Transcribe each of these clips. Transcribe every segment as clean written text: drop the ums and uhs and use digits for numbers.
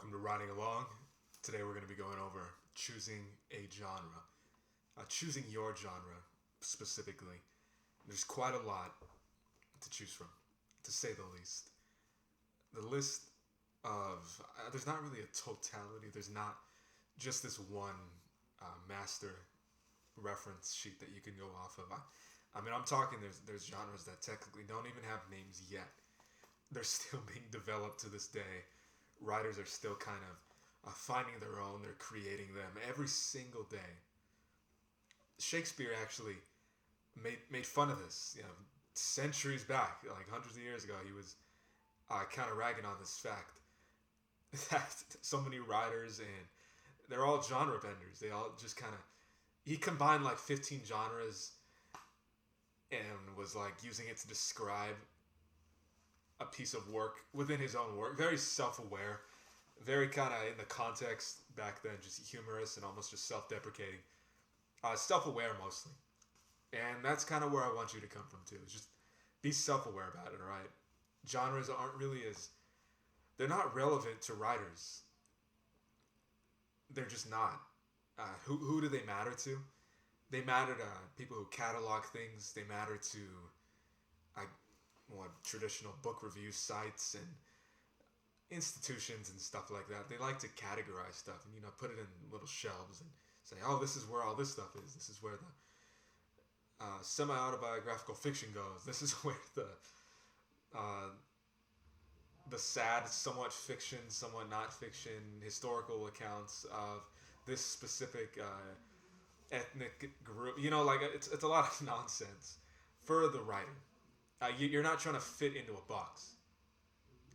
welcome to Riding Along. Today we're going to be going over choosing a genre. Choosing your genre specifically. There's quite a lot to choose from, to say the least. The list of, there's not really a totality, there's not just this one master reference sheet that you can go off of. I mean, I'm talking, there's genres that technically don't even have names yet. They're still being developed to this day. Writers are still kind of finding their own. They're creating them every single day. Shakespeare actually made fun of this, centuries back, like hundreds of years ago. He was kind of ragging on this fact that so many writers, and they're all genre benders. They all just kind of, he combined like 15 genres and was like using it to describe a piece of work within his own work. Very self-aware, very kind of in the context back then, just humorous and almost just self-deprecating. Self-aware mostly. And that's kind of where I want you to come from too. Just be self-aware about it, alright? Genres aren't really they're not relevant to writers. They're just not. Who do they matter to? They matter to people who catalog things. They matter to traditional book review sites and institutions and stuff like that. They like to categorize stuff and put it in little shelves and say, oh, this is where all this stuff is. This is where the semi-autobiographical fiction goes. This is where the sad, somewhat fiction, somewhat not fiction, historical accounts of this specific ethnic group. It's a lot of nonsense for the writer. You're not trying to fit into a box.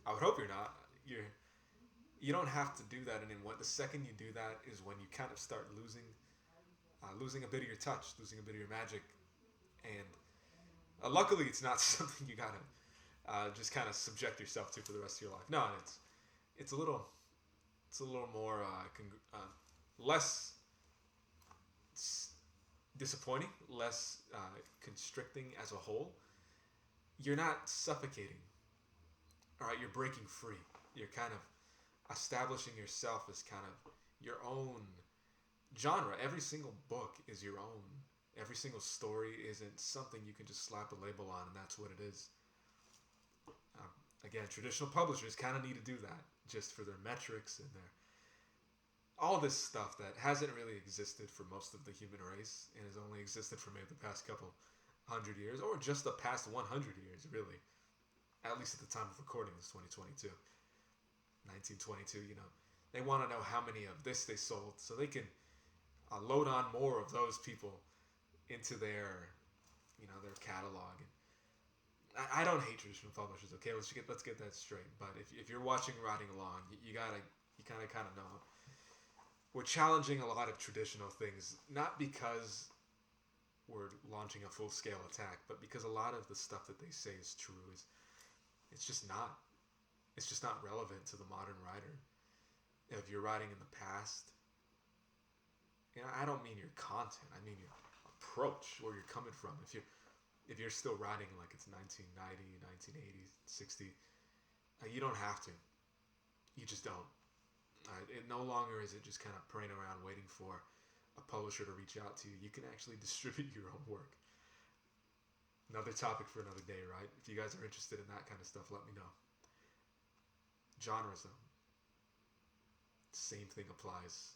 I would hope you're not. You don't have to do that, and then the second you do that is when you kind of start losing a bit of your touch, losing a bit of your magic, and luckily it's not something you gotta just kind of subject yourself to for the rest of your life. No, it's a little more less disappointing, less constricting as a whole. You're not suffocating. All right, you're breaking free. You're kind of establishing yourself as kind of your own genre. Every single book is your own. Every single story isn't something you can just slap a label on, and that's what it is. Again, traditional publishers kind of need to do that just for their metrics and their all this stuff that hasn't really existed for most of the human race and has only existed for maybe the past couple 100 years, or just the past 100 years, really. At least at the time of recording, it's 2022. 1922, They want to know how many of this they sold so they can load on more of those people into their catalog. And I don't hate traditional publishers, okay? Let's get that straight. But if you're watching Riding Along, you kind of know we're challenging a lot of traditional things, not because we're launching a full-scale attack, but because a lot of the stuff that they say is true it's just not relevant to the modern writer. If you're writing in the past, I don't mean your content, I mean your approach, where you're coming from. If you're still writing like it's 1990, 1980, 60, you don't have to. You just don't. It no longer is it just kind of praying around waiting for a publisher to reach out to you. You can actually distribute your own work. Another topic for another day, right? If you guys are interested in that kind of stuff, let me know. Genres, though. Same thing applies.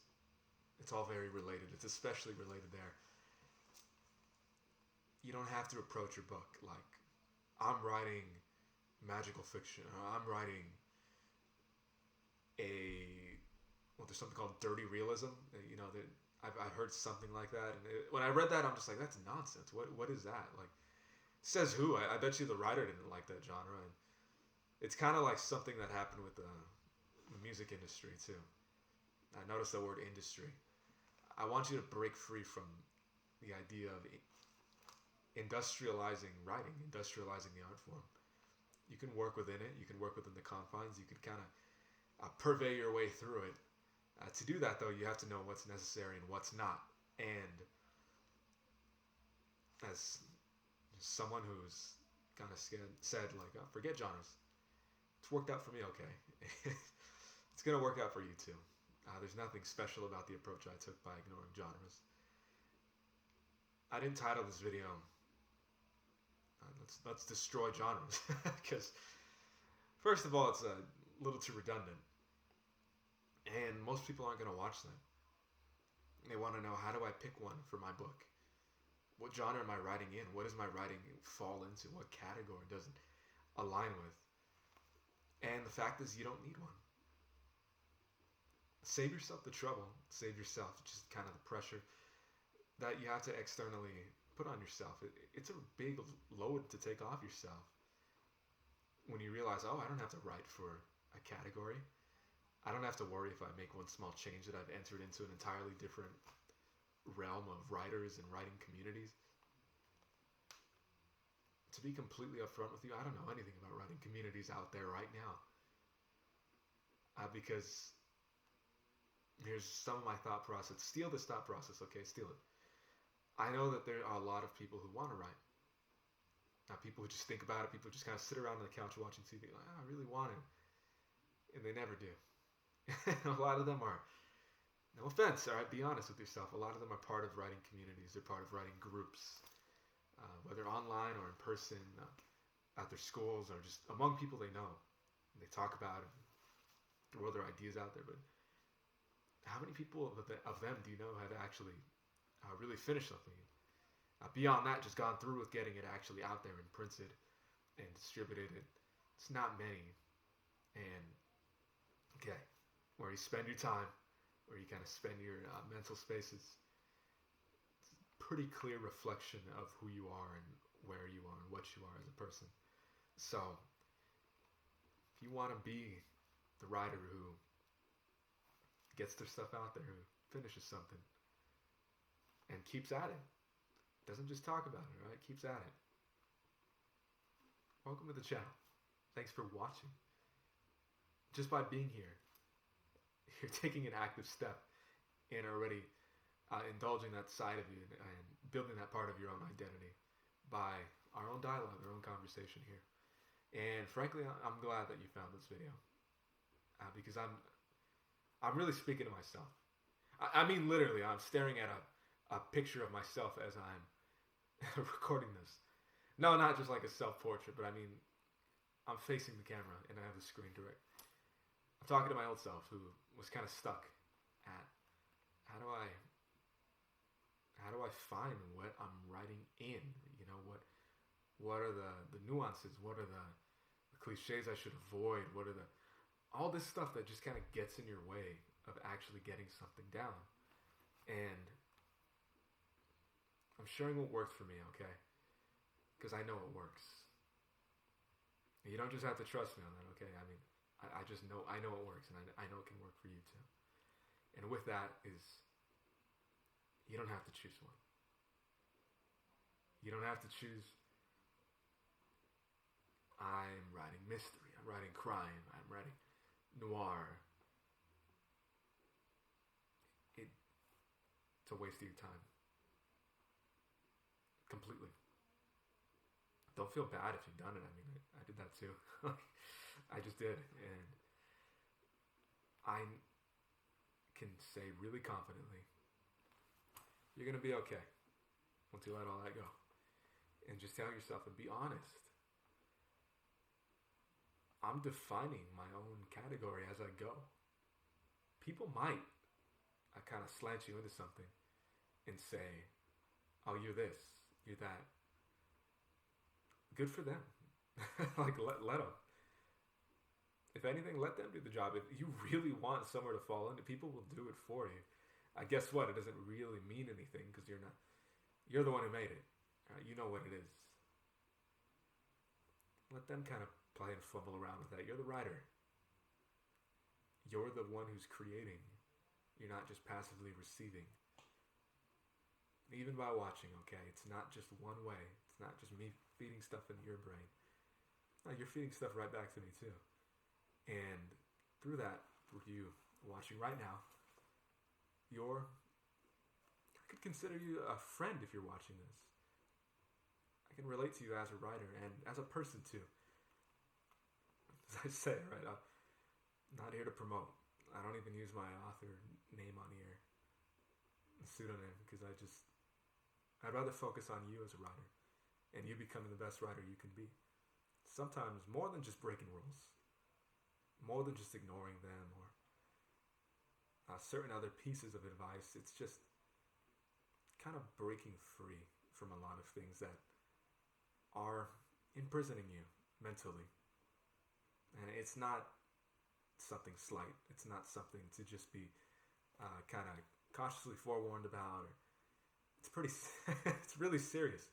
It's all very related. It's especially related there. You don't have to approach your book like, I'm writing magical fiction, or I'm writing there's something called dirty realism. That I've heard something like that, and when I read that, I'm just like, that's nonsense. What is that? Like, says who? I bet you the writer didn't like that genre, and it's kind of like something that happened with the music industry too. I noticed the word industry. I want you to break free from the idea of industrializing writing, industrializing the art form. You can work within it. You can work within the confines. You can kind of purvey your way through it. To do that, though, you have to know what's necessary and what's not. And as someone who's kind of said, like, forget genres. It's worked out for me okay. It's going to work out for you too. There's nothing special about the approach I took by ignoring genres. I didn't title this video, let's destroy genres, because first of all, it's a little too redundant, and most people aren't going to watch that. They want to know, how do I pick one for my book? What genre am I writing in? What does my writing fall into? What category does it align with? And the fact is, you don't need one. Save yourself the trouble. Save yourself just kind of the pressure that you have to externally put on yourself. It's a big load to take off yourself when you realize, oh, I don't have to write for a category. I don't have to worry if I make one small change that I've entered into an entirely different realm of writers and writing communities. To be completely upfront with you, I don't know anything about writing communities out there right now. Because here's some of my thought process. Steal this thought process, okay? Steal it. I know that there are a lot of people who want to write. Now, people who just think about it, people who just kind of sit around on the couch watching TV, like, oh, I really want to. And they never do. A lot of them are, no offense, all right, be honest with yourself. A lot of them are part of writing communities. They're part of writing groups, whether online or in person, at their schools, or just among people they know. And they talk about it, throw their ideas out there. But how many people of them do you know have actually really finished something? Beyond that, just gone through with getting it actually out there and printed and distributed. It's not many. And, okay, where you spend your time, where you kind of spend your mental spaces, it's a pretty clear reflection of who you are and where you are and what you are as a person. So, if you want to be the writer who gets their stuff out there, who finishes something, and keeps at it, doesn't just talk about it, right? Keeps at it. Welcome to the channel. Thanks for watching. Just by being here, you're taking an active step in already indulging that side of you and building that part of your own identity by our own dialogue, our own conversation here. And frankly, I'm glad that you found this video because I'm really speaking to myself. I mean, literally, I'm staring at a picture of myself as I'm recording this. No, not just like a self-portrait, but I mean, I'm facing the camera and I have the screen direct. I'm talking to my old self who was kind of stuck at how do I find what I'm writing in? You know, what are the nuances? What are the cliches I should avoid? What are all this stuff that just kind of gets in your way of actually getting something down? And I'm sharing what works for me, okay? Because I know it works. And you don't just have to trust me on that, okay? I mean, I just know, I know it works, and I know it can work for you too. And with that is, you don't have to choose one. You don't have to choose, I'm writing mystery, I'm writing crime, I'm writing noir. It's a waste of your time. Completely. Don't feel bad if you've done it. I mean, I did that too. I just did. And I can say really confidently, you're going to be okay once you let all that go. And just tell yourself and be honest. I'm defining my own category as I go. People might kind of slant you into something and say, oh, you're this, you're that. Good for them. Like, let them. If anything, let them do the job. If you really want somewhere to fall into, people will do it for you. Guess what? It doesn't really mean anything because you're the one who made it. Right? You know what it is. Let them kind of play and fumble around with that. You're the writer. You're the one who's creating. You're not just passively receiving. Even by watching, okay? It's not just one way. It's not just me feeding stuff into your brain. No, you're feeding stuff right back to me too. And through that, through you watching right now, I could consider you a friend if you're watching this. I can relate to you as a writer and as a person too. As I say, right, I'm not here to promote. I don't even use my author name on here, pseudonym, because I'd rather focus on you as a writer and you becoming the best writer you can be. Sometimes more than just breaking rules, more than just ignoring them or certain other pieces of advice. It's just kind of breaking free from a lot of things that are imprisoning you mentally. And it's not something slight. It's not something to just be kind of cautiously forewarned about. It's pretty. It's really serious.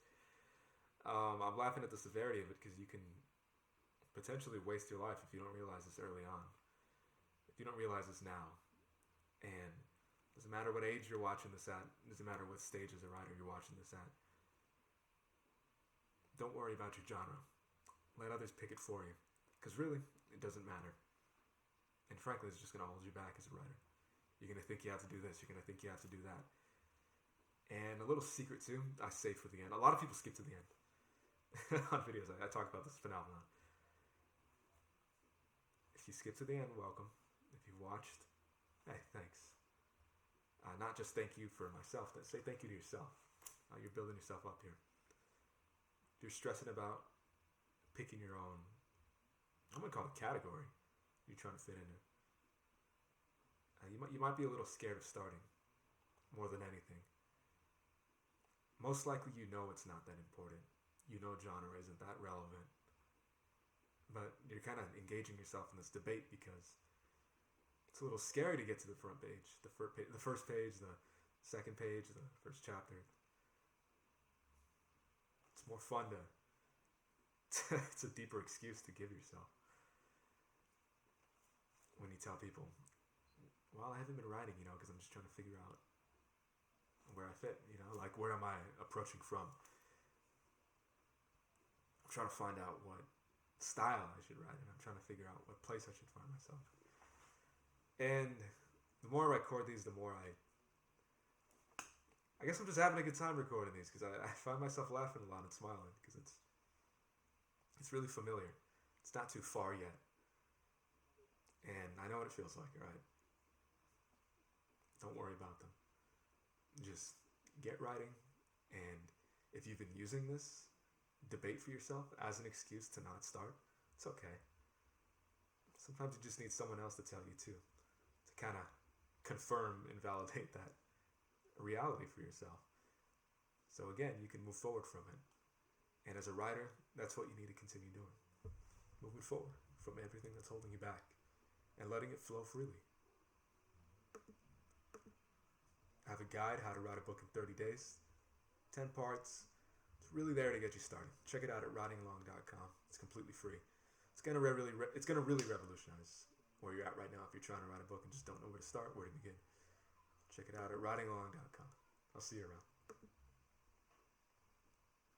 I'm laughing at the severity of it because you can potentially waste your life if you don't realize this early on. If you don't realize this now, and doesn't matter what age you're watching this at, doesn't matter what stage as a writer you're watching this at. Don't worry about your genre. Let others pick it for you, because really, it doesn't matter. And frankly, it's just going to hold you back as a writer. You're going to think you have to do this. You're going to think you have to do that. And a little secret too, I save for the end. A lot of people skip to the end on videos. I talk about this phenomenon. If you skip to the end, welcome. If you've watched, hey, thanks. Not just thank you for myself. Say thank you to yourself. You're building yourself up here. You're stressing about picking your own, I'm going to call it category you're trying to fit into. You might be a little scared of starting more than anything. Most likely you know it's not that important. You know genre isn't that relevant. But you're kind of engaging yourself in this debate because it's a little scary to get to the front page, the first page, the second page, the first chapter. It's more fun to, it's a deeper excuse to give yourself. When you tell people, well, I haven't been writing, because I'm just trying to figure out where I fit, like where am I approaching from? I'm trying to find out what style I should write in. I'm trying to figure out what place I should find myself. And the more I record these, the more I guess I'm just having a good time recording these because I find myself laughing a lot and smiling because it's really familiar. It's not too far yet. And I know what it feels like, right? Don't worry about them. Just get writing, and if you've been using this debate for yourself as an excuse to not start, it's okay. Sometimes you just need someone else to tell you too, to kind of confirm and validate that reality for yourself. So again, you can move forward from it. And as a writer, that's what you need to continue doing. Moving forward from everything that's holding you back and letting it flow freely. I have a guide, How to Write a Book in 30 Days. 10 parts. It's really there to get you started. Check it out at writingalong.com. It's completely free. It's gonna really revolutionize where you're at right now if you're trying to write a book and just don't know where to start, where to begin. Check it out at writingalong.com. I'll see you around.